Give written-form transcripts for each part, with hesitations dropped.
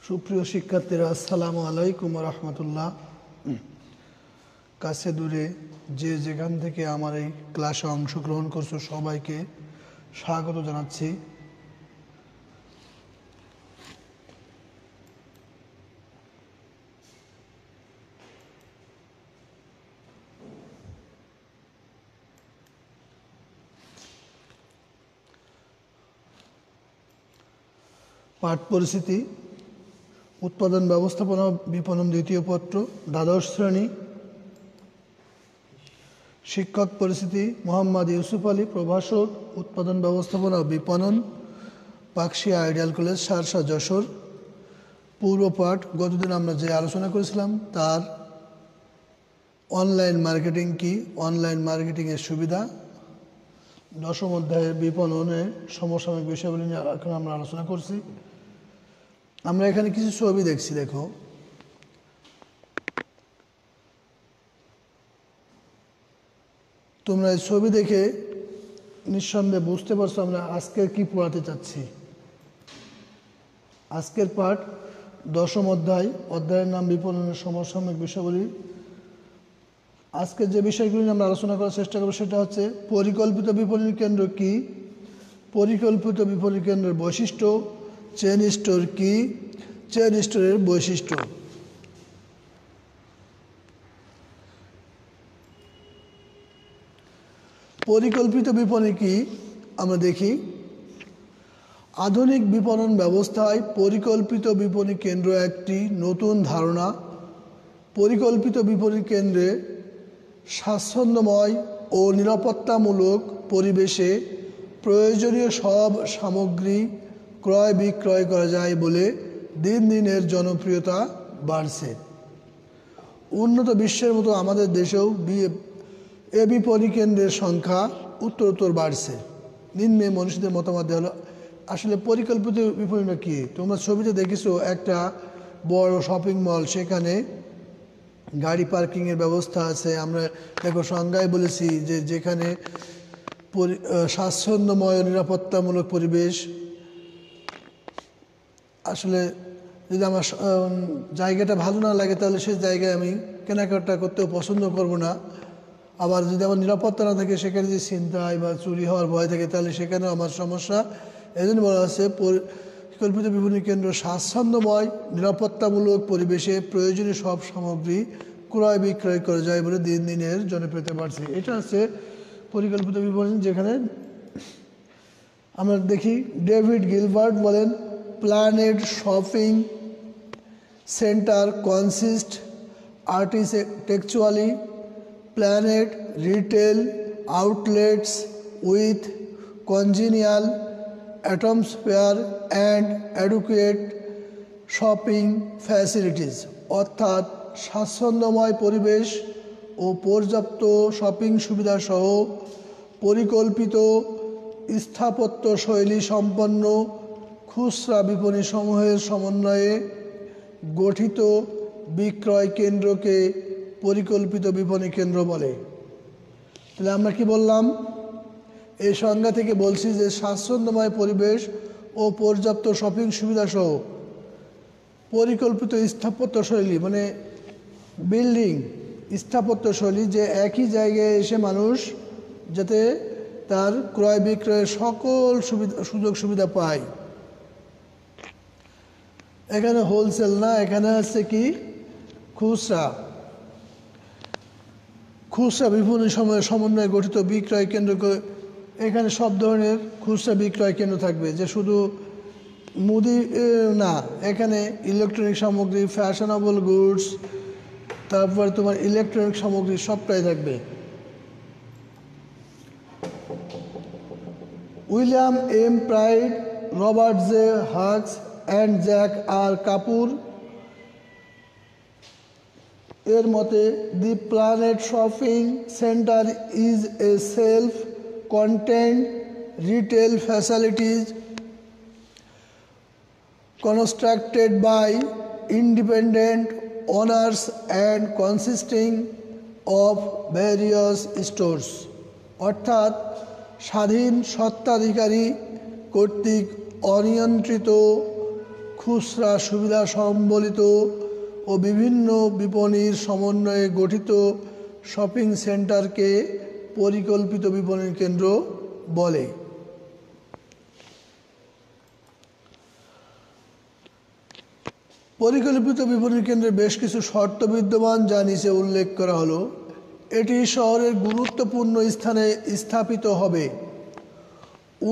সুপ্রিয় শিক্ষার্থীরা, আসসালামু আলাইকুম রহমতুল্লাহ। কাছে দূরে যে যেখান থেকে আমার এই ক্লাসে অংশগ্রহণ করছো সবাইকে স্বাগত জানাচ্ছি। পাঠ পরিস্থিতি, উৎপাদন ব্যবস্থাপনা বিপণন দ্বিতীয় পত্র, দ্বাদশ শ্রেণী। শিক্ষক পরিস্থিতি মোহাম্মদ ইউসুফ আলী, প্রভাষক, উৎপাদন ব্যবস্থাপনা ও বিপণন, পাকশিয়া আইডিয়াল কলেজ, শার্শা, যশোর। পূর্ব পাঠ গতদিন আমরা যে আলোচনা করেছিলাম তার অনলাইন মার্কেটিং কি, অনলাইন মার্কেটিংয়ের সুবিধা, দশম অধ্যায়ের বিপণনের সমসাময়িক বিষয়গুলি নিয়ে এখন আমরা আলোচনা করছি। আমরা এখানে কিছু ছবি দেখছি, দেখো। তোমরা এই ছবি দেখে নিঃসন্দেহে বুঝতে পারছো আমরা আজকের কি পড়াতে চাচ্ছি। আজকের পাঠ দশম অধ্যায়, অধ্যায়ের নাম বিপণনের সমসাময়িক বিষয়গুলি। আজকের যে বিষয়গুলি নিয়ে আমরা আলোচনা করার চেষ্টা করব সেটা হচ্ছে পরিকল্পিত বিপণন কেন্দ্র কি, পরিকল্পিত বিপণন কেন্দ্রের বৈশিষ্ট্য, চেইন স্টোর কি, চেইন স্টোরের বৈশিষ্ট্য। পরিকল্পিত বিপণন কি আমরা দেখি। আধুনিক বিপণন ব্যবস্থায় পরিকল্পিত বিপণন কেন্দ্র একটি নতুন ধারণা। পরিকল্পিত বিপণন কেন্দ্রে স্বাচ্ছন্দ্যময় ও নিরাপত্তামূলক পরিবেশে প্রয়োজনীয় সব সামগ্রী ক্রয় বিক্রয় করা যায় বলে দিন দিন এর জনপ্রিয়তা বাড়ছে। উন্নত বিশ্বের মতো আমাদের দেশেও এ বিপণী কেন্দ্রের সংখ্যা উত্তরোত্তর বাড়ছে। নিম্নে মনীষীদের মতামত হলো আসলে পরিকল্পিত বিপণীটা কি। তোমরা ছবিতে দেখেছো একটা বড় শপিং মল, সেখানে গাড়ি পার্কিংয়ের ব্যবস্থা আছে। আমরা দেখো সংজ্ঞায় বলেছি যে যেখানে স্বাচ্ছন্দ্যময় নিরাপত্তামূলক পরিবেশ। আসলে যদি আমার জায়গাটা ভালো না লাগে তাহলে সেই জায়গায় আমি কেনাকাটা করতেও পছন্দ করব না। আবার যদি আমার নিরাপত্তা না থাকে, সেখানে যদি ছিনতাই বা চুরি হওয়ার ভয় থাকে তাহলে সেখানেও আমার সমস্যা। এই জন্য বলা আছে পরিকল্পিত বিপণী কেন্দ্র স্বাচ্ছন্দ্যময় নিরাপত্তামূলক পরিবেশে প্রয়োজনীয় সব সামগ্রী ক্রয় বিক্রয় করা যায় বলে দিন দিনের জনপ্রিয়তা বাড়ছে। এটা হচ্ছে পরিকল্পিত বিপণী। যেখানে আমরা দেখি ডেভিড গিলবার্ট বলেন, planned shopping centre consist architecturally planned retail outlets with congenial atmosphere and adequate shopping facilities। অর্থাৎ স্বাচ্ছন্দ্যময় পরিবেশ ও পর্যাপ্ত শপিং সুবিধা সহ পরিকল্পিত স্থাপত্য শৈলী সম্পন্ন খুচরা বিপণী সমূহের সমন্বয়ে গঠিত বিক্রয় কেন্দ্রকে পরিকল্পিত বিপণী কেন্দ্র বলে। তাহলে আমরা কি বললাম? এই সংজ্ঞা থেকে বলছি যে স্বাচ্ছন্দ্যময় পরিবেশ ও পর্যাপ্ত শপিং সুবিধা সহ পরিকল্পিত স্থাপত্য শৈলী, মানে বিল্ডিং স্থাপত্য শৈলী, যে একই জায়গায় এসে মানুষ যাতে তার ক্রয় বিক্রয়ের সকল সুযোগ সুবিধা পায়। এখানে হোলসেল না, এখানে হচ্ছে কি খুচরা বিপণী সমন্বয়ে গঠিত বিক্রয় কেন্দ্রকে। এখানে সব ধরনের খুচরা বিক্রয় কেন্দ্র থাকবে, যে শুধু মুদি না, এখানে ইলেকট্রনিক সামগ্রী, ফ্যাশনেবল গুডস, তারপর তোমার ইলেকট্রনিক সামগ্রী সবটাই থাকবে। William M Pride, Robert J Hughes and Jack R Kapoor এর মতে the planned shopping centre is a self content retail facilities constructed by independent owners and consisting of various stores। অর্থাৎ স্বাধীন স্বত্বাধিকারী কর্তৃক অনিয়ন্ত্রিত খুচরা সুবিধা সম্বলিত ও বিভিন্ন বিপণীর সমন্বয়ে গঠিত শপিং সেন্টারকে পরিকল্পিত বিপণন কেন্দ্র বলে। পরিকল্পিত বিপণন কেন্দ্রে বেশ কিছু শর্ত বিদ্যমান, যা নিচে উল্লেখ করা হলো। এটি শহরের গুরুত্বপূর্ণ স্থানে স্থাপিত হবে।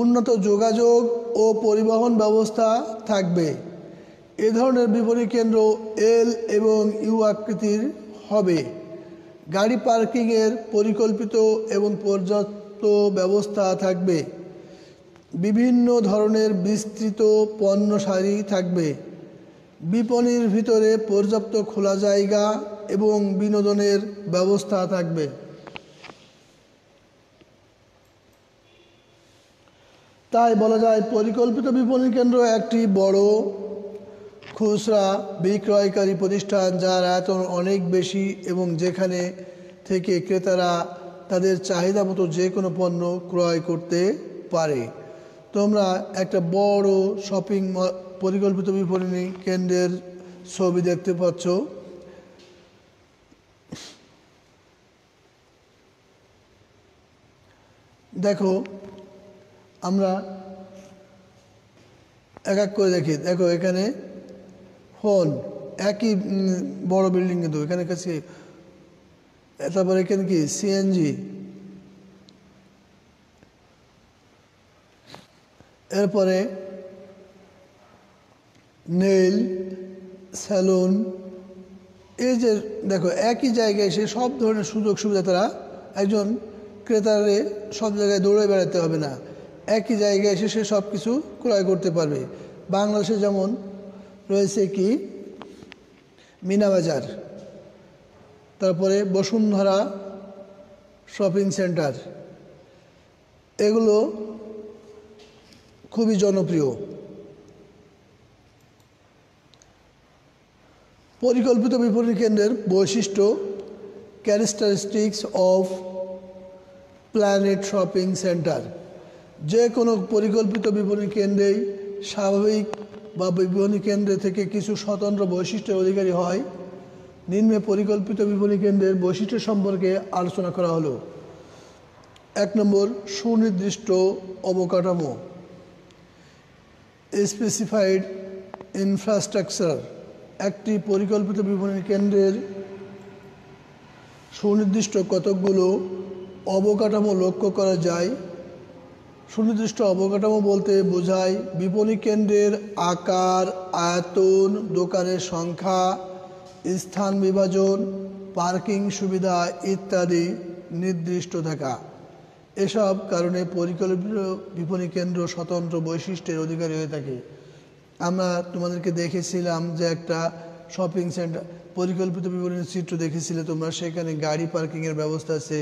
উন্নত যোগাযোগ ও পরিবহন ব্যবস্থা থাকবে। এ ধরনের বিপণন কেন্দ্র এল এবং ইউ আকৃতির হবে। গাড়ি পার্কিংয়ের পরিকল্পিত এবং পর্যাপ্ত ব্যবস্থা থাকবে। বিভিন্ন ধরনের বিস্তৃত পণ্য সারি থাকবে। বিপণীর ভিতরে পর্যাপ্ত খোলা জায়গা এবং বিনোদনের ব্যবস্থা থাকবে। তাই বলা যায় পরিকল্পিত বিপণন কেন্দ্র একটি বড় খুচরা বিক্রয়কারী প্রতিষ্ঠান, যার আয়তন অনেক বেশি এবং যেখানে থেকে ক্রেতারা তাদের চাহিদা মতো যে কোনো পণ্য ক্রয় করতে পারে। তোমরা একটা বড় শপিং পরিকল্পিত বিপণনী কেন্দ্রের ছবি দেখতে পাচ্ছ। দেখো, আমরা এক এক করে দেখি। দেখো, এখানে ফোন, একই বড় বিল্ডিং, কিন্তু এখানে কাছে, তারপরে এখানে কি সিএনজি, এরপরে নেইল স্যালুন। এই যে দেখো, একই জায়গায় এসে সব ধরনের সুযোগ সুবিধা তারা, একজন ক্রেতারে সব জায়গায় দৌড়ে বেড়াতে হবে না, একই জায়গায় এসে সে সব কিছু ক্রয় করতে পারবে। বাংলাদেশে যেমন রয়েছে কি মিনা বাজার, তারপরে বসুন্ধরা শপিং সেন্টার, এগুলো খুবই জনপ্রিয়। পরিকল্পিত বিপণন কেন্দ্রের বৈশিষ্ট্য, ক্যারেক্টারিস্টিক্স অফ প্ল্যানেড শপিং সেন্টার। যে কোনো পরিকল্পিত বিপণন কেন্দ্রেই স্বাভাবিক বা বিপণন কেন্দ্র থেকে কিছু স্বতন্ত্র বৈশিষ্ট্যের অধিকারী হয়। নিম্নে পরিকল্পিত বিপণন কেন্দ্রের বৈশিষ্ট্য সম্পর্কে আলোচনা করা হলো। 1 নম্বর, সুনির্দিষ্ট অবকাঠামো, স্পেসিফাইড ইনফ্রাস্ট্রাকচার। একটি পরিকল্পিত বিপণন কেন্দ্রের সুনির্দিষ্ট কতকগুলো অবকাঠামো লক্ষ্য করা যায়। সুনির্দিষ্ট অবকাঠামো বলতে বোঝায় বিপণন কেন্দ্রের আকার, আয়তন, দোকানের সংখ্যা, স্থান বিভাজন, পার্কিং সুবিধা ইত্যাদি নির্দিষ্ট থাকা। এসব কারণে পরিকল্পিত বিপণন কেন্দ্র স্বতন্ত্র বৈশিষ্ট্যের অধিকারী হয়ে থাকে। আমরা তোমাদেরকে দেখেছিলাম যে একটা শপিং সেন্টার পরিকল্পিত বিপণনের চিত্র দেখেছিলে তোমরা, সেখানে গাড়ি পার্কিংয়ের ব্যবস্থা আছে,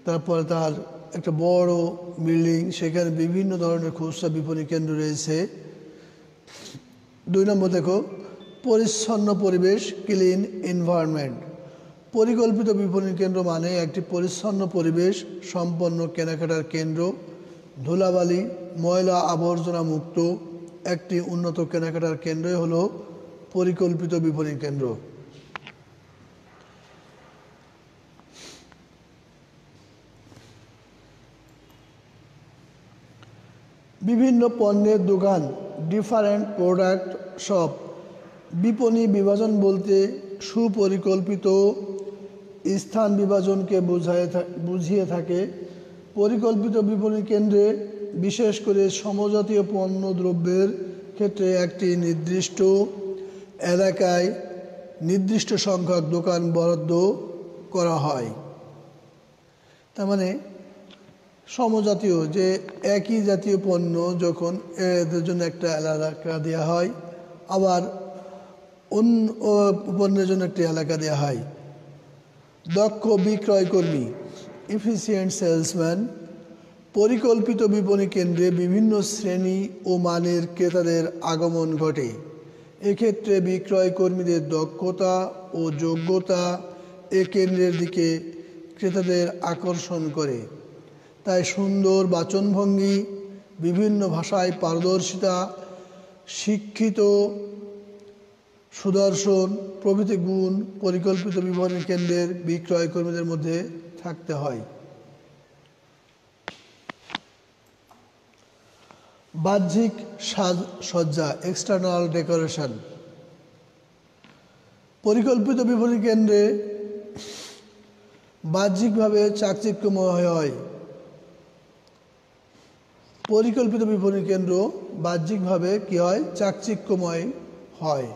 তারপর তার একটা বড় বিল্ডিং, সেখানে বিভিন্ন ধরনের খুচরা বিপণন কেন্দ্র রয়েছে। 2 নম্বর, দেখো পরিচ্ছন্ন পরিবেশ, ক্লিন এনভায়রনমেন্ট। পরিকল্পিত বিপণন কেন্দ্র মানে একটি পরিচ্ছন্ন পরিবেশ সম্পন্ন কেনাকাটার কেন্দ্র, ধুলাবালি ময়লা আবর্জনা মুক্ত একটি উন্নত কেনাকাটার কেন্দ্রই হলো পরিকল্পিত বিপণন কেন্দ্র। বিভিন্ন পণ্যের দোকান, ডিফারেন্ট প্রোডাক্ট শপ। বিপণী বিভাজন বলতে সুপরিকল্পিত স্থান বিভাজনকে বুঝিয়ে থাকে। পরিকল্পিত বিপণন কেন্দ্রে বিশেষ করে সমজাতীয় পণ্য দ্রব্যের ক্ষেত্রে একটি নির্দিষ্ট এলাকায় নির্দিষ্ট সংখ্যক দোকান বরাদ্দ করা হয়। তার মানে সমজাতীয়, যে একই জাতীয় পণ্য যখন এদের জন্য একটা এলাকা দেওয়া হয়, আবার অন্য পণ্যের জন্য একটি এলাকা দেওয়া হয়। দক্ষ বিক্রয় কর্মী, এফিসিয়েন্ট সেলসম্যান। পরিকল্পিত বিপণী কেন্দ্রে বিভিন্ন শ্রেণী ও মানের ক্রেতাদের আগমন ঘটে। এক্ষেত্রে বিক্রয় কর্মীদের দক্ষতা ও যোগ্যতা এ কেন্দ্রের দিকে ক্রেতাদের আকর্ষণ করে। তাই সুন্দর বাচনভঙ্গি, বিভিন্ন ভাষায় পারদর্শিতা, শিক্ষিত, সুদর্শন প্রভৃতি গুণ পরিকল্পিত বিপণন কেন্দ্রের বিক্রয় কর্মীদের মধ্যে থাকতে হয়। বাহ্যিক সাজসজ্জা, এক্সটার্নাল ডেকোরেশন। পরিকল্পিত বিপণন কেন্দ্রে বাহ্যিকভাবে চাকচিক্যময় হয়। পরিকল্পিত বিপণন কেন্দ্র বাহ্যিকভাবে কি হয়? চাকচিক্যময় হয়।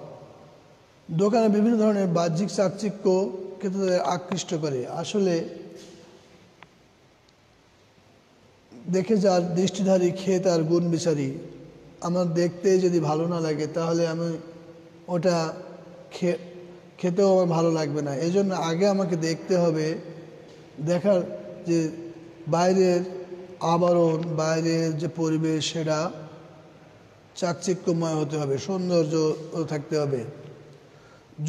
দোকানে বিভিন্ন ধরনের বাহ্যিক চাকচিক্য ক্রেতাদের আকৃষ্ট করে। আসলে দেখে যার দৃষ্টিধারী খেয়ে তার গুণ বিচারি। আমার দেখতে যদি ভালো না লাগে তাহলে আমি ওটা খেতেও আমার ভালো লাগবে না। এই জন্য আগে আমাকে দেখতে হবে, দেখার যে বাইরের আবরণ, বাইরের যে পরিবেশ সেটা চাকচিক্যময় হতে হবে, সৌন্দর্য থাকতে হবে।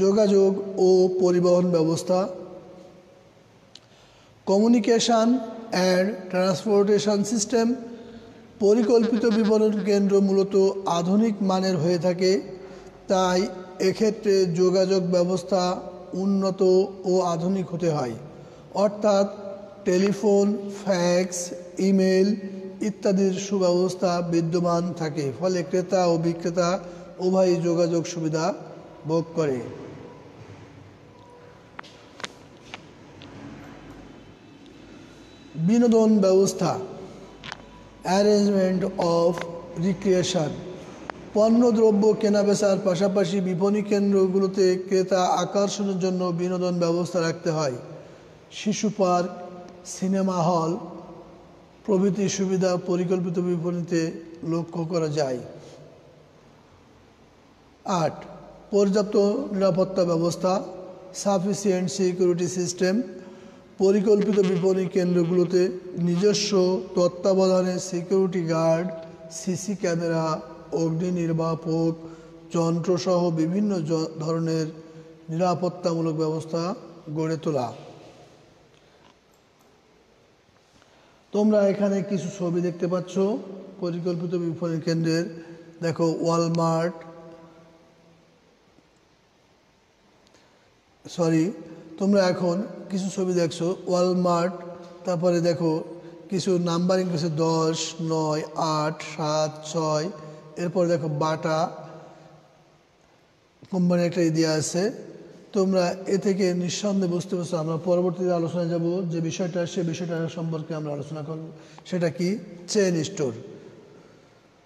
যোগাযোগ ও পরিবহন ব্যবস্থা, কমিউনিকেশন অ্যান্ড ট্রান্সপোর্টেশন সিস্টেম। পরিকল্পিত বিপণন কেন্দ্র মূলত আধুনিক মানের হয়ে থাকে, তাই এক্ষেত্রে যোগাযোগ ব্যবস্থা উন্নত ও আধুনিক হতে হয়। অর্থাৎ টেলিফোন, ফ্যাক্স, ইমেল ইত্যাদির সুব্যবস্থা বিদ্যমান থাকে, ফলে ক্রেতা ও বিক্রেতা উভয়ই যোগাযোগ সুবিধা ভোগ করে। বিনোদন ব্যবস্থা, অ্যারেঞ্জমেন্ট অফ রিক্রিয়েশন। পণ্যদ্রব্য কেনাবেচার পাশাপাশি বিপণী কেন্দ্রগুলোতে ক্রেতা আকর্ষণের জন্য বিনোদন ব্যবস্থা রাখতে হয়। শিশু পার্ক, সিনেমা হল প্রভৃতি সুবিধা পরিকল্পিত বিপণীতে লক্ষ্য করা যায়। 8. পর্যাপ্ত নিরাপত্তা ব্যবস্থা, সাফিসিয়েন্ট সিকিউরিটি সিস্টেম। পরিকল্পিত বিপণী কেন্দ্রগুলোতে নিজস্ব তত্ত্বাবধানে সিকিউরিটি গার্ড, সিসি ক্যামেরা, অগ্নি নির্বাপক যন্ত্রসহ বিভিন্ন ধরনের নিরাপত্তামূলক ব্যবস্থা গড়ে তোলা। তোমরা এখানে কিছু ছবি দেখতে পাচ্ছ পরিকল্পিত বিপণী কেন্দ্রের। দেখো ওয়ালমার্ট, তোমরা এখন কিছু ছবি দেখছো ওয়ালমার্ট। তারপরে দেখো কিছু নাম্বারিং কিছু 10, 9, 8, 7, 6। এরপর দেখো বাটা কোম্পানি একটা দেওয়া আছে। তোমরা এ থেকে নিঃসন্দেহে বুঝতে পারছো আমরা পরবর্তীতে আলোচনায় যাব যে বিষয়টা, সে বিষয়টা সম্পর্কে আমরা আলোচনা করব। সেটা কি? চেইন স্টোর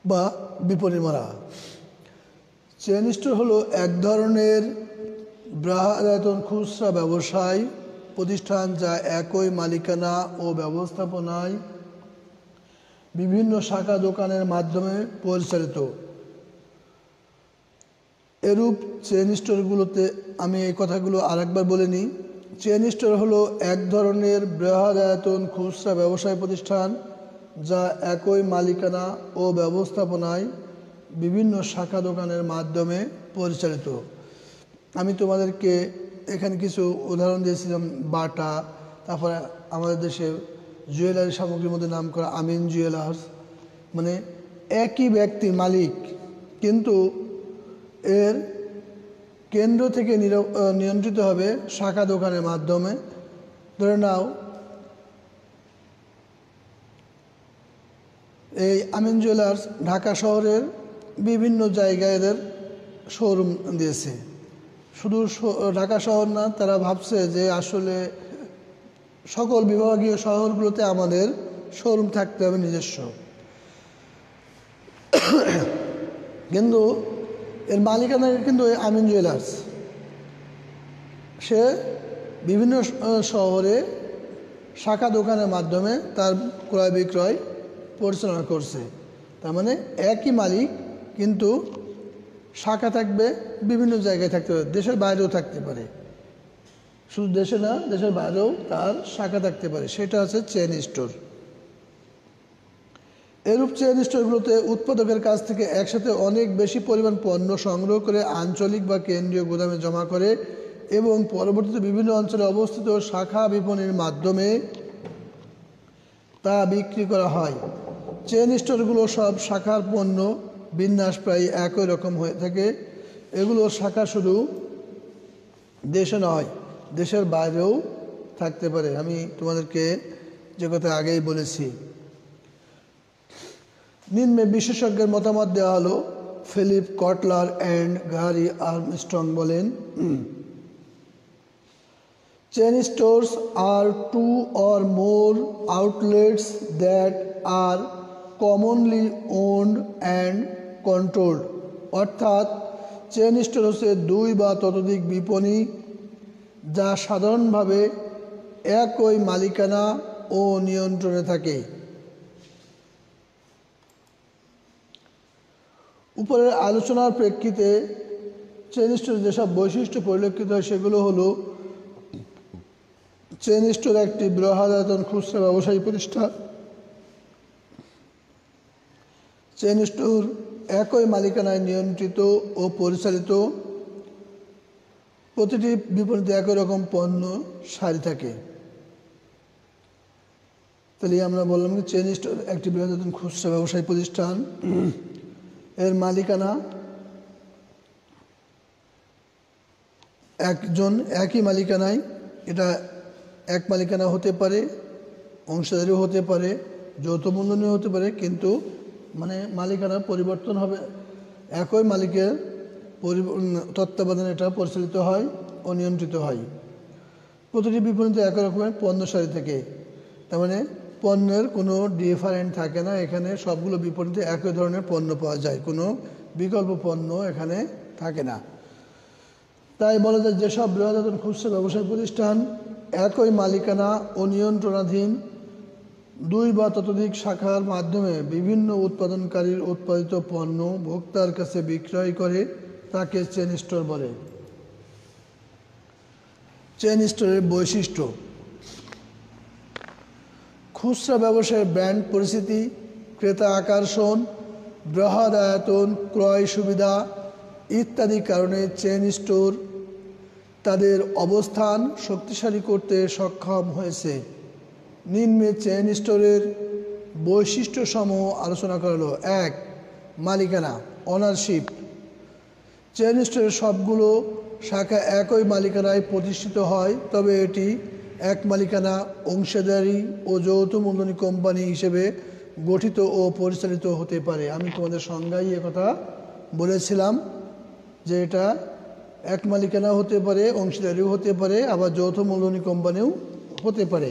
বা বিপণী মারা। চেইন স্টোর হলো এক ধরনের বৃহদায়তন খুচরা ব্যবসায় প্রতিষ্ঠান যা একই মালিকানা ও ব্যবস্থাপনায় বিভিন্ন শাখা দোকানের মাধ্যমে পরিচালিত। এরূপ চেইন স্টোরগুলোতে, আমি এই কথাগুলো আরেকবার বলে নিই। চেইন স্টোর হলো এক ধরনের বৃহদায়তন খুচরা ব্যবসায় প্রতিষ্ঠান যা একই মালিকানা ও ব্যবস্থাপনায় বিভিন্ন শাখা দোকানের মাধ্যমে পরিচালিত। আমি তোমাদেরকে এখানে কিছু উদাহরণ দিয়েছিলাম। বাটা, তারপরে আমাদের দেশে জুয়েলারি সামগ্রীর মধ্যে নাম করা আমিন জুয়েলার্স। মানে একই ব্যক্তি মালিক, কিন্তু এর কেন্দ্র থেকে নিয়ন্ত্রিত হবে শাখা দোকানের মাধ্যমে। ধরে নাও এই আমিন জুয়েলার্স ঢাকা শহরের বিভিন্ন জায়গায় এদের শোরুম দিয়েছে। শুধু ঢাকা শহর না, তারা ভাবছে যে আসলে সকল বিভাগীয় শহরগুলোতে আমাদের শোরুম থাকতে হবে নিজস্ব। কিন্তু এর মালিকানা কিন্তু আমিন জুয়েলার্স। সে বিভিন্ন শহরে শাখা দোকানের মাধ্যমে তার ক্রয় বিক্রয় পরিচালনা করছে। তার মানে একই মালিক, কিন্তু শাখা থাকবে বিভিন্ন জায়গায় থাকতে পারে, দেশের বাইরেও থাকতে পারে। শুধু দেশে না, দেশের বাইরেও তার শাখা থাকতে পারে। সেটা হচ্ছে চেইন স্টোর। এরূপ চেইন স্টোরগুলোতে উৎপাদকের কাছ থেকে একসাথে অনেক বেশি পরিমাণ পণ্য সংগ্রহ করে আঞ্চলিক বা কেন্দ্রীয় গুদামে জমা করে এবং পরবর্তীতে বিভিন্ন অঞ্চলে অবস্থিত শাখা বিপণীর মাধ্যমে তা বিক্রি করা হয়। চেইন স্টোরগুলো সব শাখার পণ্য বিন্যাস প্রায় একই রকম হয়ে থাকে। এগুলোর শাখা শুধু দেশে নয়, দেশের বাইরেও থাকতে পারে। আমি তোমাদেরকে যে কথা আগেই বলেছি। নিম্নে বিশেষজ্ঞের মতামত দেওয়া হলো। Philip Kotler and Gary Armstrong বলেন, chain stores are two or more outlets that are commonly owned and controlled. অর্থাৎ চেন স্টোর হচ্ছে দুই বা ততোধিক বিপণী যা সাধারণভাবে একই মালিকানা ও নিয়ন্ত্রণে থাকে। উপরের আলোচনার প্রেক্ষিতে চেন স্টোরের যেসব বৈশিষ্ট্য পরিলক্ষিত হয় সেগুলো হলো, চেন স্টোর একটি বৃহদায়তন খুচরা ব্যবসায়ী প্রতিষ্ঠান। চেন স্টোর একই মালিকানায় নিয়ন্ত্রিত ও পরিচালিত। প্রতিটি বিপণীতে একই রকম পণ্য সারি থাকে। তাহলে আমরা বললাম যে চেন স্টোর একটি বৃহদায়তন খুচরা ব্যবসায়ী প্রতিষ্ঠান। এর মালিকানা একই মালিকানায়, এটা এক মালিকানা হতে পারে, অংশীদারিও হতে পারে, যৌথ মূলধনীয় হতে পারে, কিন্তু মালিকানা পরিবর্তন হবে। একই মালিকের তত্ত্বাবধানে এটা পরিচালিত হয় ও নিয়ন্ত্রিত হয়। প্রতিটি বিপণীতে একই রকমের পণ্য সারি থাকে। তার মানে পণ্যের কোনো ডিফারেন্ট থাকে না। এখানে সবগুলো বিপণীতে একই ধরনের পণ্য পাওয়া যায়, কোনো বিকল্প পণ্য এখানে থাকে না। তাই বলা যায় যেসব বৃহদায়তন খুচরা ব্যবসায়ী প্রতিষ্ঠান একই মালিকানা ও নিয়ন্ত্রণাধীন দুই বা ততোধিক শাখার মাধ্যমে বিভিন্ন উৎপাদনকারীর উৎপাদিত পণ্য ভোক্তার কাছে বিক্রয় করে তাকে চেন স্টোর বলে। চেন স্টোরের বৈশিষ্ট্য: খুচরা ব্যবসায়ের ব্র্যান্ড পরিচিতি, ক্রেতা আকর্ষণ, বৃহৎ আয়তন, ক্রয় সুবিধা ইত্যাদি কারণে চেন স্টোর তাদের অবস্থান শক্তিশালী করতে সক্ষম হয়েছে। নিম্নে চেন স্টোরের বৈশিষ্ট্যসমূহ আলোচনা করা হলো। 1. মালিকানা, ওনারশিপ। চেন স্টোরের সবগুলো শাখা একই মালিকানায় প্রতিষ্ঠিত হয়, তবে এটি এক মালিকানা, অংশীদারি ও যৌথ মূলধনী কোম্পানি হিসেবে গঠিত ও পরিচালিত হতে পারে। আমি তোমাদের সংজ্ঞায় কথা বলেছিলাম যে এটা এক মালিকানা হতে পারে, অংশীদারিও হতে পারে, আবার যৌথ মূলধনী কোম্পানিও হতে পারে।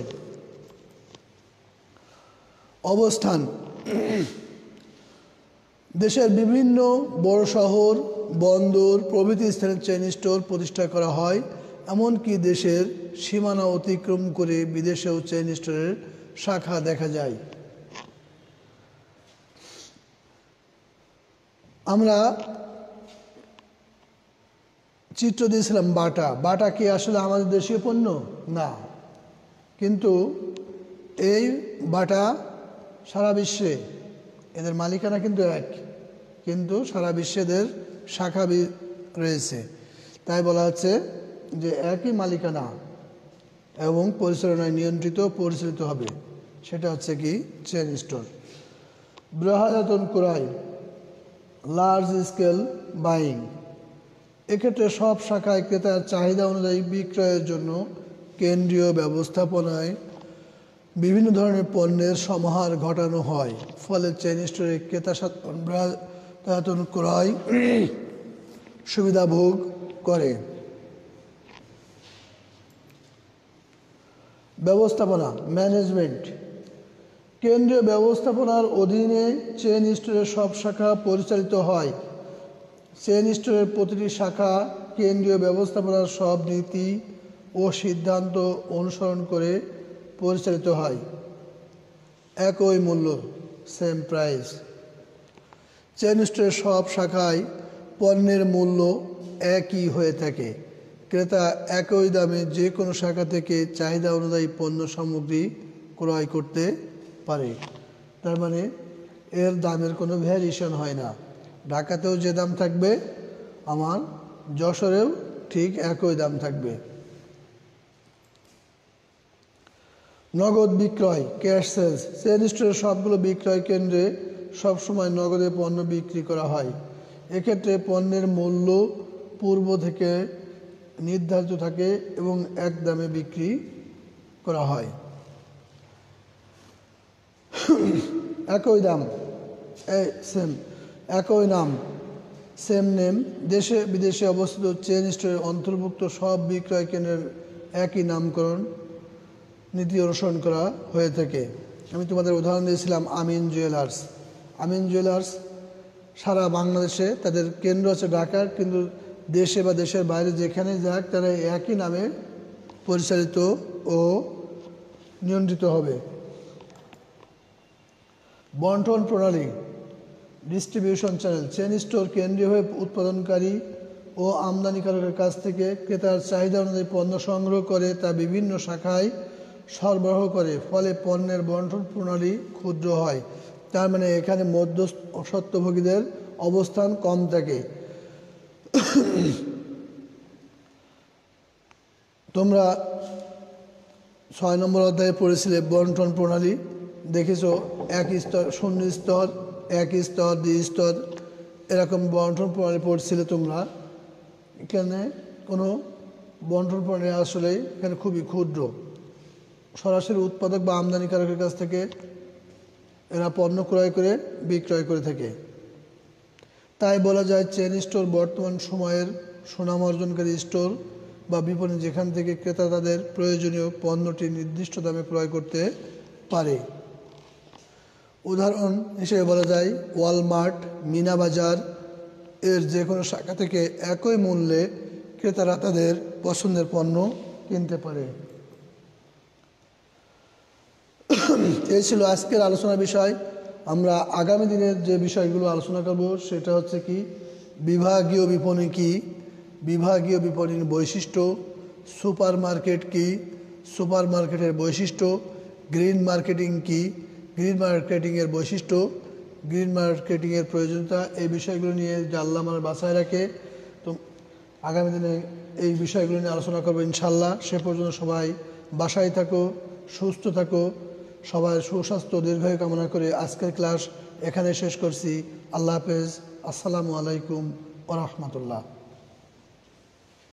অবস্থান: দেশের বিভিন্ন বড় শহর, বন্দর প্রভৃতি স্থানে চেন স্টোর প্রতিষ্ঠা করা হয়। এমনকি দেশের সীমানা অতিক্রম করে বিদেশেও চেন স্টোরের শাখা দেখা যায়। আমরা চিত্র দিয়েছিলাম বাটা। বাটা কি আসলে আমাদের দেশীয় পণ্য? না, কিন্তু এই বাটা সারা বিশ্বে, এদের মালিকানা কিন্তু এক, কিন্তু সারা বিশ্বে এদের শাখা রয়েছে। তাই বলা হচ্ছে যে একই মালিকানা এবং পরিচালনায় নিয়ন্ত্রিত পরিচালিত হবে, সেটা হচ্ছে কি চেন স্টোর। বৃহদায়তন ক্রয়, লার্জ স্কেল বাইং। এক্ষেত্রে সব শাখায় ক্রেতার চাহিদা অনুযায়ী বিক্রয়ের জন্য কেন্দ্রীয় ব্যবস্থাপনায় বিভিন্ন ধরনের পণ্যের সমাহার ঘটানো হয়। ফলে চেন স্টোরে ক্রেতা বৃহদায়তন ক্রয় সুবিধা ভোগ করে। ব্যবস্থাপনা, ম্যানেজমেন্ট। কেন্দ্রীয় ব্যবস্থাপনার অধীনে চেন স্টোরের সব শাখা পরিচালিত হয়। চেন স্টোরের প্রতিটি শাখা কেন্দ্রীয় ব্যবস্থাপনার সব নীতি ও সিদ্ধান্ত অনুসরণ করে পরিচালিত হয়। একই মূল্য, সেম প্রাইস। চেন স্টোরের সব শাখায় পণ্যের মূল্য একই হয়ে থাকে। ক্রেতা একই দামে যে কোনো শাখা থেকে চাহিদা অনুযায়ী পণ্য সামগ্রী ক্রয় করতে পারে। তার মানে এর দামের কোনো ভ্যারিয়েশন হয় না। ঢাকাতেও যে দাম থাকবে আমার যশোরেও ঠিক একই দাম থাকবে। নগদ বিক্রয়, ক্যাশ সেলস। চেন স্টোরের সবগুলো বিক্রয় কেন্দ্রে সবসময় নগদে পণ্য বিক্রি করা হয়। এক্ষেত্রে পণ্যের মূল্য পূর্ব থেকে নির্ধারিত থাকে এবং এক দামে বিক্রি করা হয়। একই দাম একই নাম সেম নেম দেশে বিদেশে অবস্থিত চেইন স্টোরের অন্তর্ভুক্ত সব বিক্রয় কেন্দ্রের একই নামকরণ নীতি অনুসরণ করা হয়ে থাকে। আমি তোমাদের উদাহরণ দিয়েছিলাম আমিন জুয়েলার্স। আমিন জুয়েলার্স সারা বাংলাদেশে তাদের কেন্দ্র আছে ঢাকার, কিন্তু দেশে বা দেশের বাইরে যেখানে যাক তারা একই নামে পরিচালিত ও নিয়ন্ত্রিত হবে। বন্টন প্রণালী ডিস্ট্রিবিউশন চ্যানেল চেইন স্টোর কেন্দ্রীয়ভাবে উৎপাদনকারী ও আমদানিকারকের কাছ থেকে ক্রেতার চাহিদা অনুযায়ী পণ্য সংগ্রহ করে তা বিভিন্ন শাখায় সরবরাহ করে, ফলে পণ্যের বন্টন প্রণালী ক্ষুদ্র হয়। তার মানে এখানে মধ্যস্বত্বভোগীদের অবস্থান কম থাকে। তোমরা 6 নম্বর অধ্যায়ে পড়েছিলে বন্টন প্রণালী, দেখেছো এক স্তর, শূন্য স্তর, এক স্তর, 2 স্তর, এরকম বন্টন প্রণালী পড়ছিলে তোমরা। এখানে কোনো বন্টন প্রণালী আসলে এখানে খুবই ক্ষুদ্র, সরাসরি উৎপাদক বা আমদানিকারকের কাছ থেকে এরা পণ্য ক্রয় করে বিক্রয় করে থাকে। তাই বলা যায় চেইন স্টোর বর্তমান সময়ের সুনাম অর্জনকারী স্টোর বা বিপণী, যেখান থেকে ক্রেতা তাদের প্রয়োজনীয় পণ্যটি নির্দিষ্ট দামে ক্রয় করতে পারে। উদাহরণ হিসেবে বলা যায় ওয়ালমার্ট, মিনা বাজার এর যে কোনো শাখা থেকে একই মূল্যে ক্রেতারা তাদের পছন্দের পণ্য কিনতে পারে। এই ছিল আজকের আলোচনার বিষয়। আমরা আগামী দিনের যে বিষয়গুলো আলোচনা করব সেটা হচ্ছে কি, বিভাগীয় বিপণী কি, বিভাগীয় বিপণীর বৈশিষ্ট্য, সুপার মার্কেট কি, সুপার মার্কেটের বৈশিষ্ট্য, গ্রিন মার্কেটিং কি, গ্রিন মার্কেটিংয়ের বৈশিষ্ট্য, গ্রিন মার্কেটিংয়ের প্রয়োজনীয়তা, এই বিষয়গুলো নিয়ে যে আল্লাহ আমার বাছায় রাখে। তো আগামী দিনে এই বিষয়গুলো নিয়ে আলোচনা করবো ইনশাল্লাহ। সে পর্যন্ত সবাই বাসায় থাকো, সুস্থ থাকো, সবার সুস্বাস্থ্য দীর্ঘায়ু কামনা করে আজকের ক্লাস এখানে শেষ করছি। আল্লাহ হাফেজ। আসসালামু আলাইকুম ওয়া রাহমাতুল্লাহ।